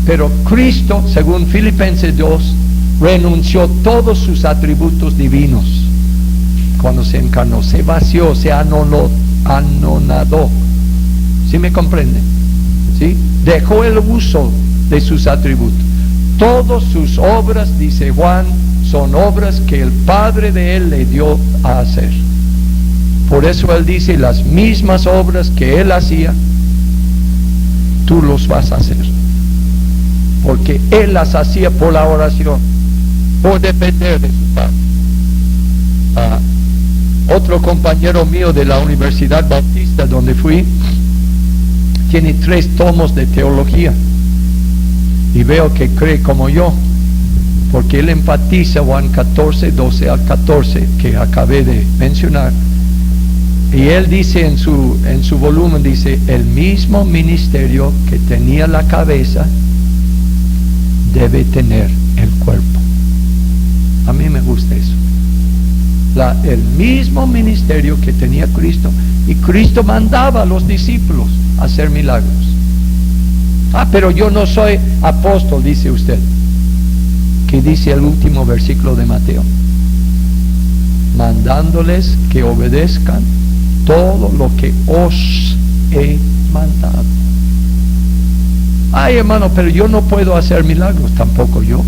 Speaker 1: Pero Cristo, según Filipenses 2, renunció todos sus atributos divinos cuando se encarnó, se vació, se anonadó. ¿Sí me comprenden? ¿Sí? Dejó el uso de sus atributos. Todas sus obras, dice Juan, son obras que el Padre de él le dio a hacer. Por eso él dice, las mismas obras que él hacía, tú los vas a hacer. Porque él las hacía por la oración, por depender de su Padre. Otro compañero mío de la Universidad Bautista donde fui, tiene 3 tomos de teología, y veo que cree como yo, porque él enfatiza Juan 14, 12 al 14 que acabé de mencionar, y él dice en su volumen, dice, el mismo ministerio que tenía la cabeza debe tener el cuerpo. A mí me gusta eso. El mismo ministerio que tenía Cristo, y Cristo mandaba a los discípulos a hacer milagros. Pero yo no soy apóstol, dice usted. ¿Qué dice el último versículo de Mateo? Mandándoles que obedezcan todo lo que os he mandado. Ay, hermano, pero yo no puedo hacer milagros, tampoco yo.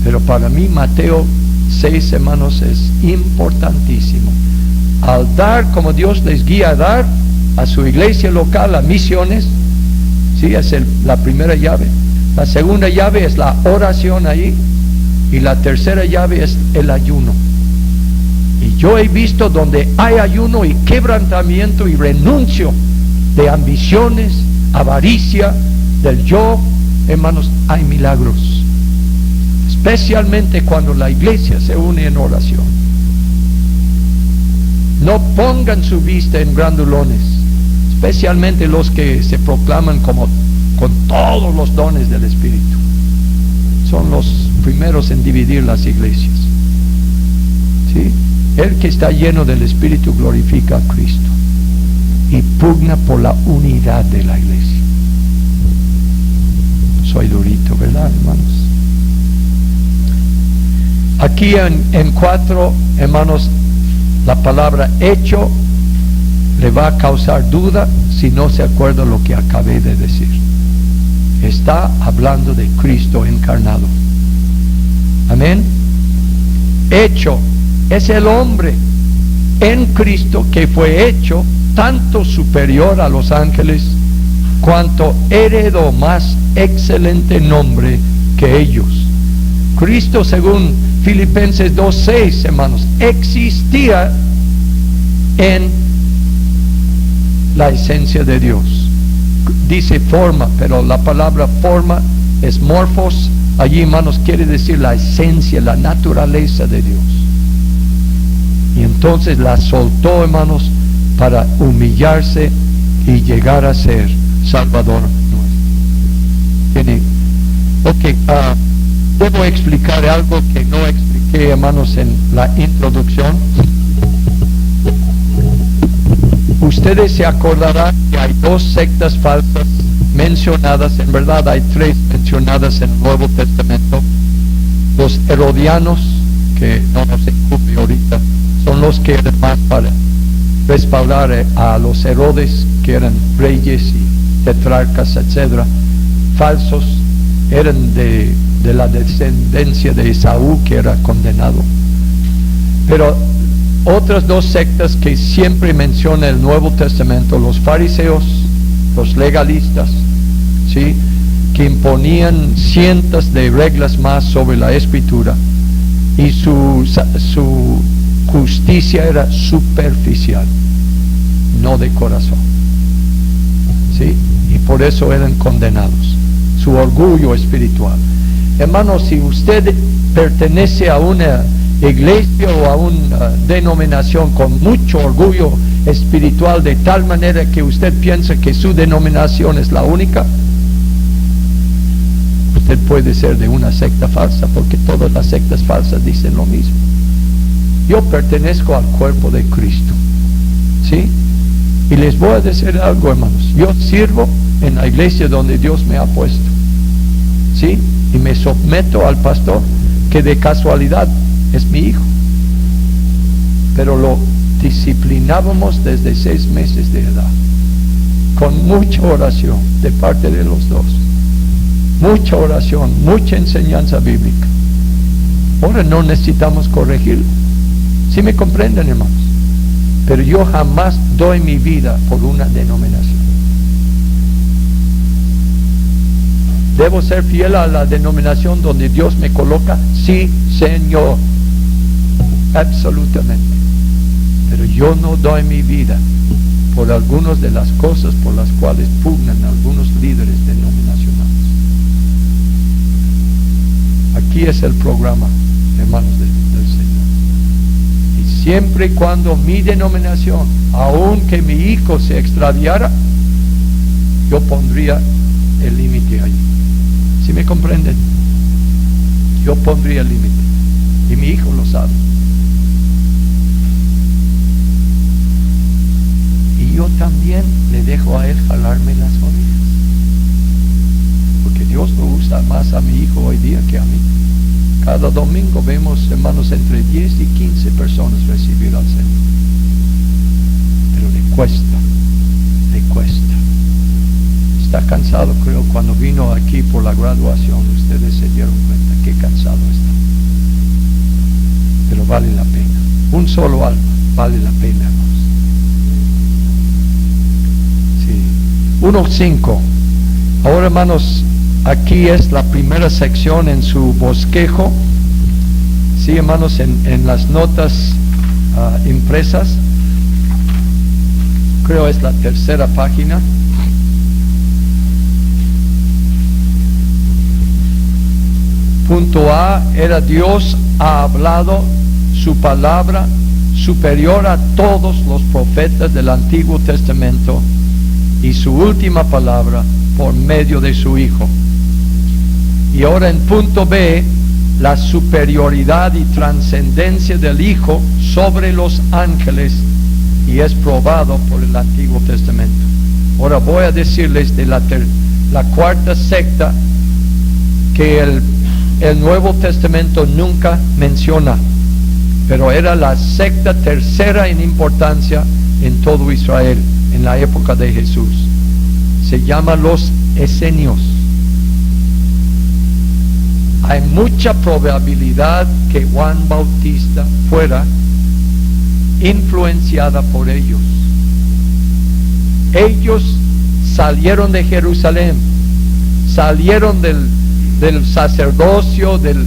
Speaker 1: Pero para mí Mateo 6, hermanos, es importantísimo. Al dar como Dios les guía a dar a su iglesia local, a misiones, sí, es la primera llave. La segunda llave es la oración ahí, y la tercera llave es el ayuno. Y yo he visto donde hay ayuno y quebrantamiento y renuncio de ambiciones, avaricia, del yo, hermanos, hay milagros. Especialmente cuando la iglesia se une en oración. No pongan su vista en grandulones, especialmente los que se proclaman como con todos los dones del Espíritu. Son los primeros en dividir las iglesias. ¿Sí? El que está lleno del Espíritu glorifica a Cristo y pugna por la unidad de la iglesia. Soy durito, ¿verdad, hermanos? Aquí en 4, hermanos, la palabra hecho le va a causar duda si no se acuerda lo que acabé de decir. Está hablando de Cristo encarnado. Amén. Hecho es el hombre en Cristo que fue hecho tanto superior a los ángeles cuanto heredó más excelente nombre que ellos. Cristo, según Filipenses 2:6, hermanos, existía en la esencia de Dios. Dice forma, pero la palabra forma es morphos. Allí, hermanos, quiere decir la esencia, la naturaleza de Dios. Y entonces la soltó, hermanos, para humillarse y llegar a ser Salvador nuestro. Debo explicar algo que no expliqué hermanos, en la introducción. Ustedes se acordarán que hay dos sectas falsas mencionadas, en verdad hay tres mencionadas en el Nuevo Testamento. Los herodianos, que no nos incumbe ahorita, son los que eran más para respaldar a los Herodes, que eran reyes y tetrarcas, etcétera, falsos, eran de la descendencia de Esaú, que era condenado. Pero otras dos sectas que siempre menciona el Nuevo Testamento, los fariseos, los legalistas, ¿sí?, que imponían cientos de reglas más sobre la escritura, y su justicia era superficial, no de corazón, ¿sí? Y por eso eran condenados, su orgullo espiritual. Hermano, si usted pertenece a una iglesia o a una denominación con mucho orgullo espiritual, de tal manera que usted piensa que su denominación es la única, usted puede ser de una secta falsa, porque todas las sectas falsas dicen lo mismo. Yo pertenezco al cuerpo de Cristo, ¿sí? Y les voy a decir algo, hermanos, yo sirvo en la iglesia donde Dios me ha puesto, ¿sí? Y me someto al pastor, que de casualidad es mi hijo, pero lo disciplinábamos desde 6 meses de edad, con mucha oración de parte de los dos, mucha oración, mucha enseñanza bíblica. Ahora no necesitamos corregirlo, ¿sí me comprenden, hermanos? Pero yo jamás doy mi vida por una denominación. ¿Debo ser fiel a la denominación donde Dios me coloca? Sí, Señor, absolutamente. Pero yo no doy mi vida por algunas de las cosas por las cuales pugnan algunos líderes denominacionales. Aquí es el programa, hermanos del Señor. Y siempre y cuando mi denominación, aunque mi hijo se extraviara, yo pondría el límite allí. ¿Sí me comprenden? Yo pondría el límite. Y mi hijo lo sabe. Y yo también le dejo a él jalarme las orejas. Porque Dios lo usa más a mi hijo hoy día que a mí. Cada domingo vemos, hermanos, entre 10 y 15 personas recibir al Señor. Pero le cuesta, le cuesta. Está cansado, creo, cuando vino aquí por la graduación, ustedes se dieron cuenta qué cansado está. Pero vale la pena. Un solo alma vale la pena, hermanos. Sí. 1:5. Ahora, hermanos, aquí es la primera sección en su bosquejo. Sí, hermanos, en las notas impresas. Creo es la tercera página. Punto A, era Dios ha hablado su palabra superior a todos los profetas del Antiguo Testamento, y su última palabra por medio de su Hijo. Y ahora en punto B, la superioridad y trascendencia del Hijo sobre los ángeles, y es probado por el Antiguo Testamento. Ahora voy a decirles de la cuarta secta que el Nuevo Testamento nunca menciona, pero era la secta tercera en importancia en todo Israel en la época de Jesús. Se llama los esenios. Hay mucha probabilidad que Juan Bautista fuera influenciada por ellos. Ellos salieron de Jerusalén, salieron del sacerdocio, del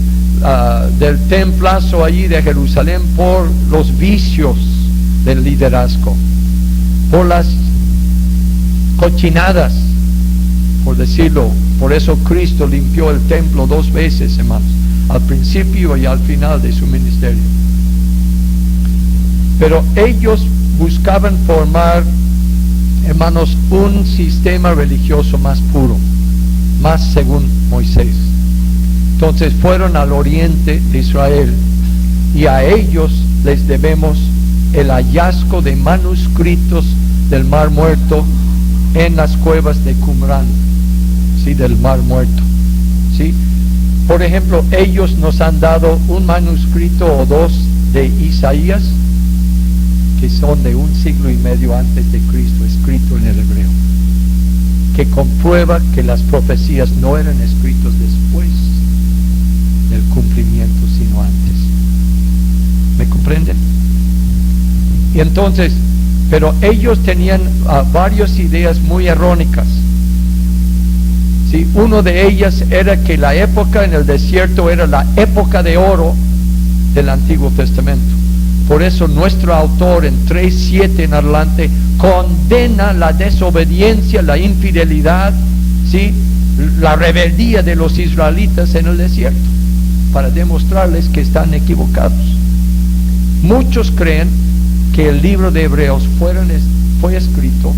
Speaker 1: templazo allí de Jerusalén, por los vicios del liderazgo, por las cochinadas, por decirlo. Por eso Cristo limpió el templo 2 veces, hermanos, al principio y al final de su ministerio. Pero ellos buscaban formar, hermanos, un sistema religioso más puro, más según Moisés. Entonces fueron al oriente de Israel y a ellos les debemos el hallazgo de manuscritos del Mar Muerto en las cuevas de Qumran, ¿sí? Del Mar Muerto, ¿sí? Por ejemplo, ellos nos han dado un manuscrito o dos de Isaías, que son de 1 siglo y medio antes de Cristo, escrito en el hebreo, que comprueba que las profecías no eran escritas después del cumplimiento, sino antes. ¿Me comprenden? Y entonces, pero ellos tenían varias ideas muy erróneas. Sí, uno de ellas era que la época en el desierto era la época de oro del Antiguo Testamento. Por eso nuestro autor en 3:7 en adelante condena la desobediencia, la infidelidad, ¿sí? La rebeldía de los israelitas en el desierto, para demostrarles que están equivocados. Muchos creen que el libro de Hebreos fue escrito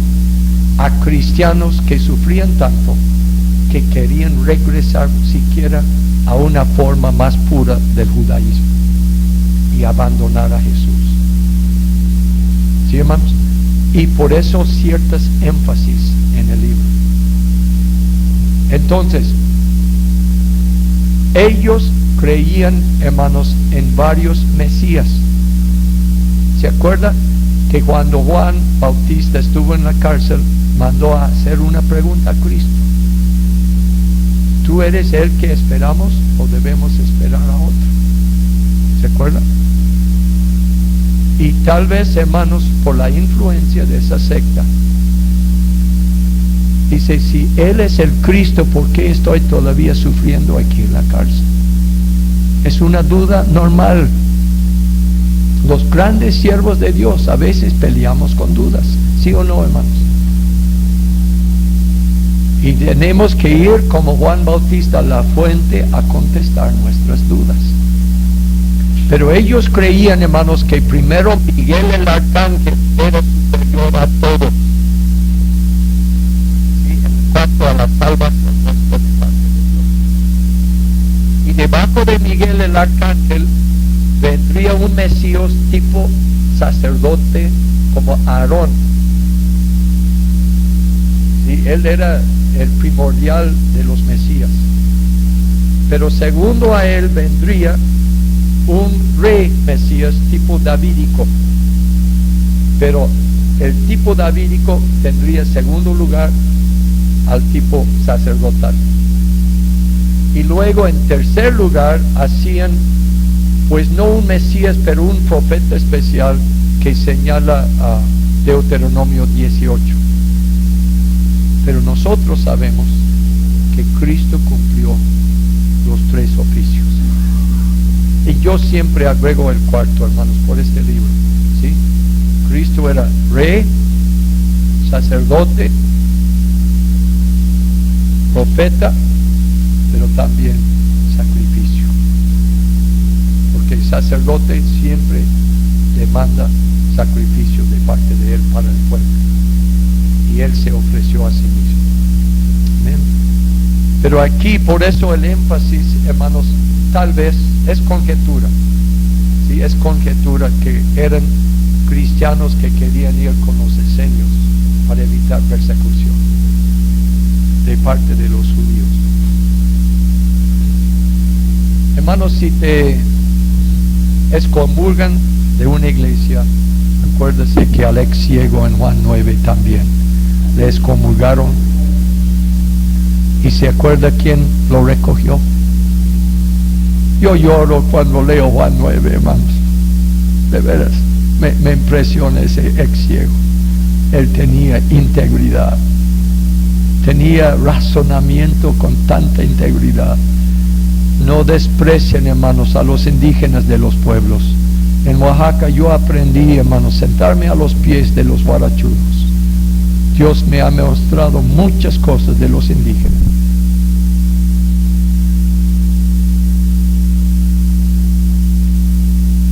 Speaker 1: a cristianos que sufrían tanto que querían regresar siquiera a una forma más pura del judaísmo y abandonar a Jesús. ¿Sí, hermanos? Y por eso ciertas énfasis en el libro. Entonces, ellos creían, hermanos, en varios Mesías. ¿Se acuerda que cuando Juan Bautista estuvo en la cárcel, mandó a hacer una pregunta a Cristo? ¿Tú eres el que esperamos o debemos esperar a otro? ¿Se acuerda? Y tal vez, hermanos, por la influencia de esa secta, dice, si Él es el Cristo, ¿por qué estoy todavía sufriendo aquí en la cárcel? Es una duda normal. Los grandes siervos de Dios a veces peleamos con dudas, ¿sí o no, hermanos? Y tenemos que ir como Juan Bautista a la fuente a contestar nuestras dudas. Pero ellos creían, hermanos, que primero Miguel el arcángel era superior a todo, ¿sí? En cuanto a la salvación nuestra de parte de Dios. Y debajo de Miguel el arcángel vendría un Mesías tipo sacerdote como Aarón. ¿Sí? Él era el primordial de los Mesías. Pero segundo a él vendría un rey Mesías tipo davídico. Pero el tipo davídico tendría segundo lugar al tipo sacerdotal. Y luego en tercer lugar hacían, pues no un Mesías, pero un profeta especial que señala a Deuteronomio 18. Pero nosotros sabemos que Cristo cumplió los 3 oficios. Y yo siempre agrego el cuarto, hermanos, por este libro, ¿sí? Cristo era rey, sacerdote, profeta, pero también sacrificio. Porque el sacerdote siempre demanda sacrificio de parte de él para el pueblo. Y él se ofreció a sí mismo. Amén. Pero aquí, por eso el énfasis, hermanos, tal vez es conjetura. Sí, es conjetura que eran cristianos que querían ir con los esenios para evitar persecución de parte de los judíos. Hermanos, si te excomulgan de una iglesia, acuérdese que al ex ciego en Juan 9 también le excomulgaron. ¿Y se acuerda quién lo recogió? Yo lloro cuando leo Juan 9, hermanos. De veras, me impresiona ese ex ciego. Él tenía integridad, tenía razonamiento con tanta integridad. No desprecien, hermanos, a los indígenas de los pueblos. En Oaxaca yo aprendí, hermanos, sentarme a los pies de los guarachudos. Dios me ha mostrado muchas cosas de los indígenas.